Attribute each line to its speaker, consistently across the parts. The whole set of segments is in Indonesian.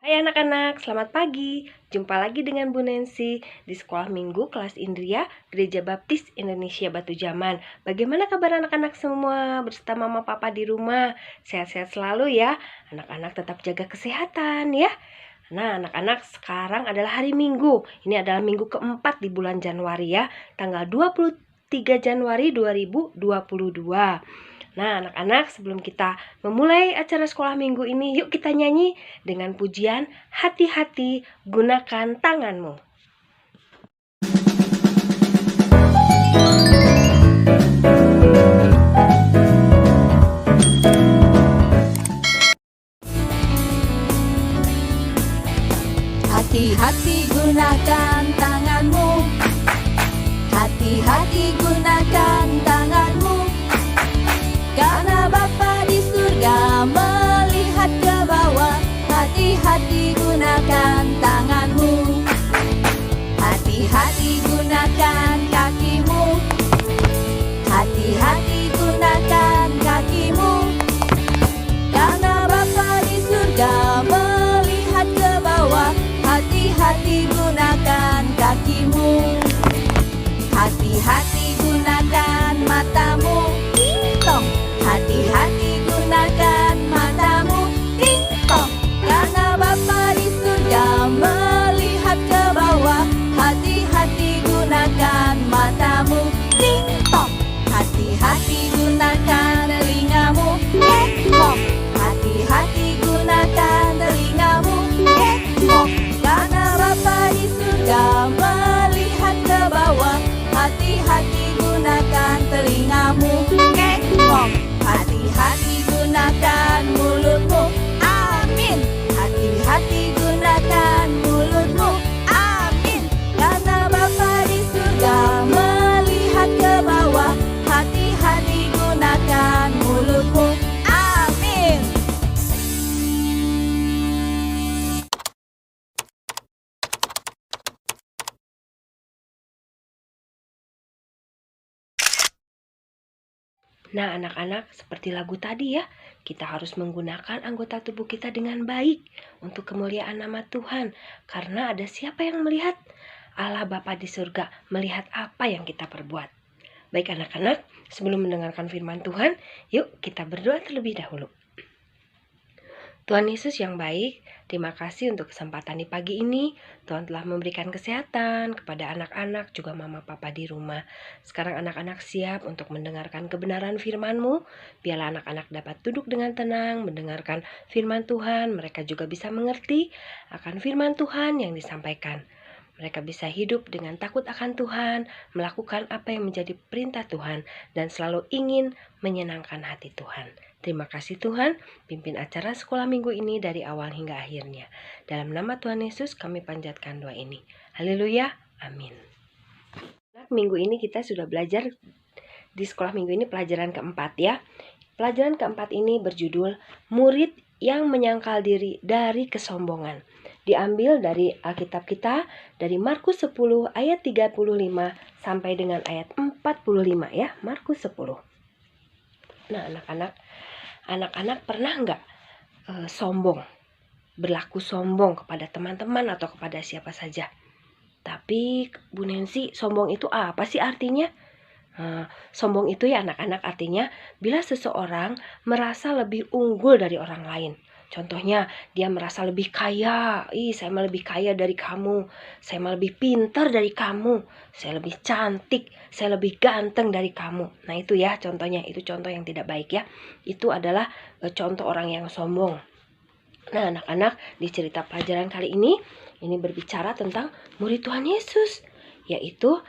Speaker 1: Hai anak-anak, selamat pagi. Jumpa lagi dengan Bu Nancy di Sekolah Minggu Kelas Indria Gereja Baptis Indonesia Batu Jaman. Bagaimana kabar anak-anak semua beserta mama papa di rumah? Sehat-sehat selalu ya. Anak-anak tetap jaga kesehatan ya. Nah, anak-anak, sekarang adalah hari Minggu. Ini adalah minggu keempat di bulan Januari ya, tanggal 23 Januari 2022. Nah, anak-anak, sebelum kita memulai acara sekolah minggu ini, yuk kita nyanyi dengan pujian Hati-hati Gunakan Tanganmu.
Speaker 2: Hati-hati gunakan tanganmu. Hati-hati gunakan tanganmu. Karena Bapa di surga melihat ke bawah. Hati-hati gunakan tanganmu. Hati-hati gunakan kakimu. Hati-hati gunakan kakimu. Karena Bapa di surga melihat ke bawah. Hati-hati gunakan kakimu. Hati-hati gunakan matamu. Ting-tong. Hati-hati gunakan matamu. Ting-tong. Karena Bapa di surga melihat ke bawah. Hati-hati gunakan matamu. Ting-tong. Hati-hati gunakan telingamu. Ting-tong. Hati-hati gunakan telingamu. Ting-tong. Karena Bapa di surga melihat ke bawah. Hati-hati gunakan telingamu. Kekong. Hati-hati gunakan mulutmu. Amin. Hati-hati gunakan mulutmu. Amin. Karena Bapa di surga melihat ke bawah. Hati-hati gunakan mulutmu. Amin.
Speaker 1: Nah, anak-anak, seperti lagu tadi ya, kita harus menggunakan anggota tubuh kita dengan baik untuk kemuliaan nama Tuhan. Karena ada siapa yang melihat? Allah Bapa di surga melihat apa yang kita perbuat. Baik anak-anak, sebelum mendengarkan firman Tuhan, yuk kita berdoa terlebih dahulu. Tuhan Yesus yang baik, terima kasih untuk kesempatan di pagi ini. Tuhan telah memberikan kesehatan kepada anak-anak, juga mama papa di rumah. Sekarang anak-anak siap untuk mendengarkan kebenaran firman-Mu. Biarlah anak-anak dapat duduk dengan tenang, mendengarkan firman Tuhan. Mereka juga bisa mengerti akan firman Tuhan yang disampaikan. Mereka bisa hidup dengan takut akan Tuhan, melakukan apa yang menjadi perintah Tuhan, dan selalu ingin menyenangkan hati Tuhan. Terima kasih Tuhan, pimpin acara sekolah minggu ini dari awal hingga akhirnya. Dalam nama Tuhan Yesus kami panjatkan doa ini. Haleluya, amin. Minggu ini kita sudah belajar di sekolah minggu ini pelajaran keempat ya. Pelajaran keempat ini berjudul Murid yang Menyangkal Diri dari Kesombongan. Diambil dari Alkitab kita dari Markus 10 ayat 35 sampai dengan ayat 45 ya, Markus 10. Nah, anak-anak pernah nggak sombong, berlaku sombong kepada teman-teman atau kepada siapa saja? Tapi Bu Nancy, sombong itu apa sih artinya? Sombong itu ya anak-anak artinya bila seseorang merasa lebih unggul dari orang lain. Contohnya dia merasa lebih kaya, saya mah lebih kaya dari kamu, saya mah lebih pintar dari kamu, saya lebih cantik, saya lebih ganteng dari kamu. Nah itu ya contohnya, itu contoh yang tidak baik ya. Itu adalah contoh orang yang sombong. Nah anak-anak, di cerita pelajaran kali ini berbicara tentang murid Tuhan Yesus, yaitu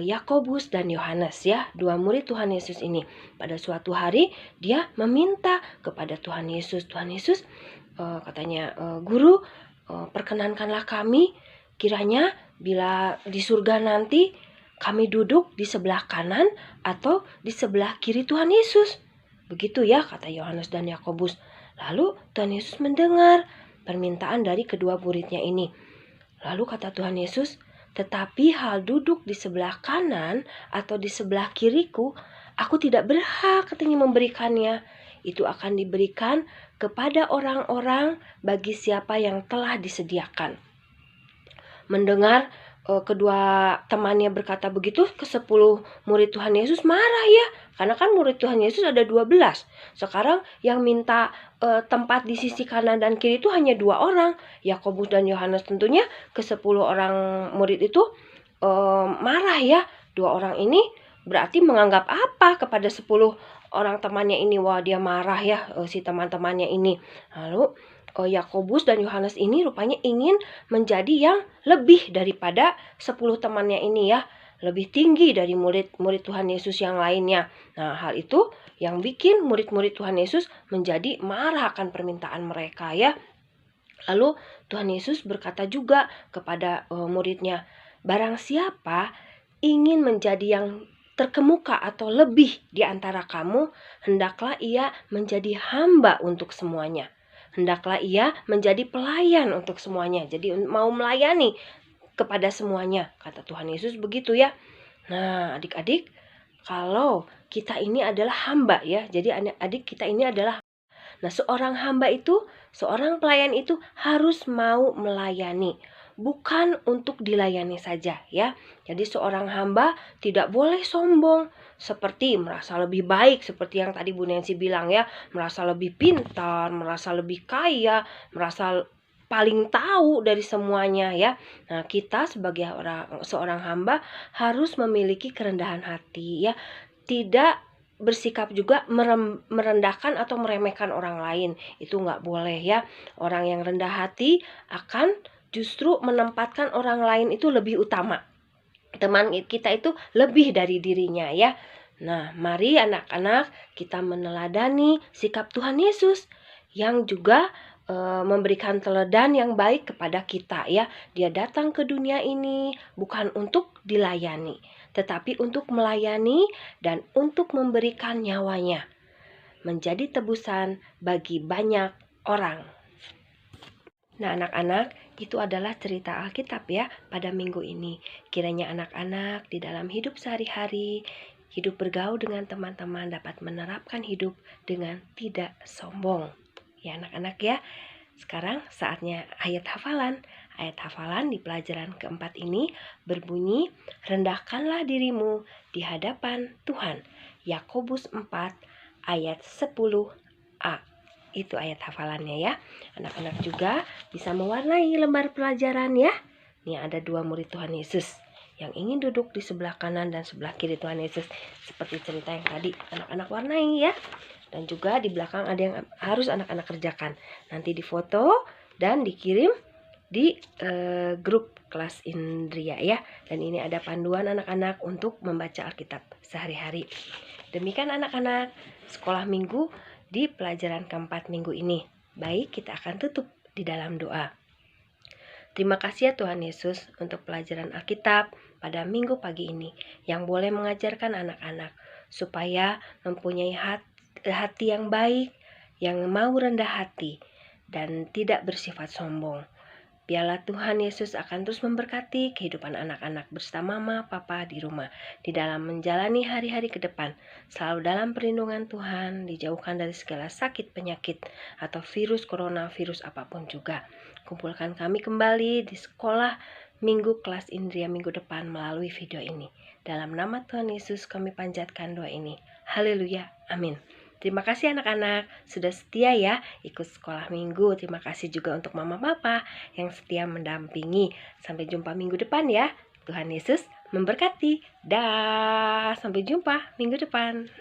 Speaker 1: Yakobus dan Yohanes ya, dua murid Tuhan Yesus ini. Pada suatu hari dia meminta kepada Tuhan Yesus. Tuhan Yesus katanya, Guru, perkenankanlah kami kiranya bila di surga nanti kami duduk di sebelah kanan atau di sebelah kiri Tuhan Yesus. Begitu ya kata Yohanes dan Yakobus. Lalu Tuhan Yesus mendengar permintaan dari kedua muridnya ini. Lalu kata Tuhan Yesus, tetapi hal duduk di sebelah kanan atau di sebelah kiriku, aku tidak berhak katanya memberikannya. itu akan diberikan kepada orang-orang bagi siapa yang telah disediakan. Mendengar kedua temannya berkata begitu, ke-10 murid Tuhan Yesus marah ya. Karena kan murid Tuhan Yesus ada 12. Sekarang yang minta tempat di sisi kanan dan kiri itu hanya 2 orang. Yakobus dan Yohanes. Tentunya ke-10 orang murid itu marah ya. 2 orang ini berarti menganggap apa kepada 10 orang temannya ini? Wah, dia marah ya si teman-temannya ini. Lalu Yakobus dan Yohanes ini rupanya ingin menjadi yang lebih daripada 10 temannya ini ya. Lebih tinggi dari murid-murid Tuhan Yesus yang lainnya. Nah, hal itu yang bikin murid-murid Tuhan Yesus menjadi marah akan permintaan mereka ya. Lalu Tuhan Yesus berkata juga kepada muridnya, barang siapa ingin menjadi yang terkemuka atau lebih di antara kamu, hendaklah ia menjadi hamba untuk semuanya. Hendaklah ia menjadi pelayan untuk semuanya. Jadi mau melayani kepada semuanya. Kata Tuhan Yesus begitu ya. Nah, adik-adik, kalau kita ini adalah hamba ya. Jadi adik kita ini adalah. Nah, seorang hamba itu, seorang pelayan itu harus mau melayani. Bukan untuk dilayani saja ya. Jadi seorang hamba tidak boleh sombong. Seperti merasa lebih baik, seperti yang tadi Bu Nancy bilang ya. Merasa lebih pintar, merasa lebih kaya, merasa paling tahu dari semuanya ya. Nah, kita sebagai seorang hamba harus memiliki kerendahan hati ya. Tidak bersikap juga merendahkan atau meremehkan orang lain. Itu nggak boleh ya. Orang yang rendah hati akan justru menempatkan orang lain itu lebih utama. Teman kita itu lebih dari dirinya ya. Nah, mari anak-anak kita meneladani sikap Tuhan Yesus yang juga memberikan teladan yang baik kepada kita ya. Dia datang ke dunia ini bukan untuk dilayani, tetapi untuk melayani dan untuk memberikan nyawanya menjadi tebusan bagi banyak orang. Nah, anak-anak, itu adalah cerita Alkitab ya pada minggu ini. Kiranya anak-anak di dalam hidup sehari-hari, hidup bergaul dengan teman-teman dapat menerapkan hidup dengan tidak sombong. Ya anak-anak ya, sekarang saatnya ayat hafalan. Ayat hafalan di pelajaran keempat ini berbunyi, rendahkanlah dirimu di hadapan Tuhan. Yakobus 4 ayat 10a. Itu ayat hafalannya ya. Anak-anak juga bisa mewarnai lembar pelajaran ya. Nih ada 2 murid Tuhan Yesus yang ingin duduk di sebelah kanan dan sebelah kiri Tuhan Yesus. Seperti cerita yang tadi anak-anak warnai ya. Dan juga di belakang ada yang harus anak-anak kerjakan. Nanti difoto dan dikirim di grup kelas Indria ya. Dan ini ada panduan anak-anak untuk membaca Alkitab sehari-hari. Demikian anak-anak, sekolah minggu di pelajaran keempat minggu ini. Baik, kita akan tutup di dalam doa. Terima kasih ya Tuhan Yesus untuk pelajaran Alkitab pada minggu pagi ini yang boleh mengajarkan anak-anak supaya mempunyai hati yang baik, yang mau rendah hati dan tidak bersifat sombong. Biarlah Tuhan Yesus akan terus memberkati kehidupan anak-anak bersama mama, papa di rumah, di dalam menjalani hari-hari ke depan. Selalu dalam perlindungan Tuhan, dijauhkan dari segala sakit, penyakit, atau virus, corona, virus apapun juga. Kumpulkan kami kembali di sekolah minggu kelas Indria minggu depan melalui video ini. Dalam nama Tuhan Yesus kami panjatkan doa ini. Haleluya, amin. Terima kasih anak-anak sudah setia ya ikut sekolah minggu. Terima kasih juga untuk mama papa yang setia mendampingi. Sampai jumpa minggu depan ya. Tuhan Yesus memberkati. Dah, sampai jumpa minggu depan.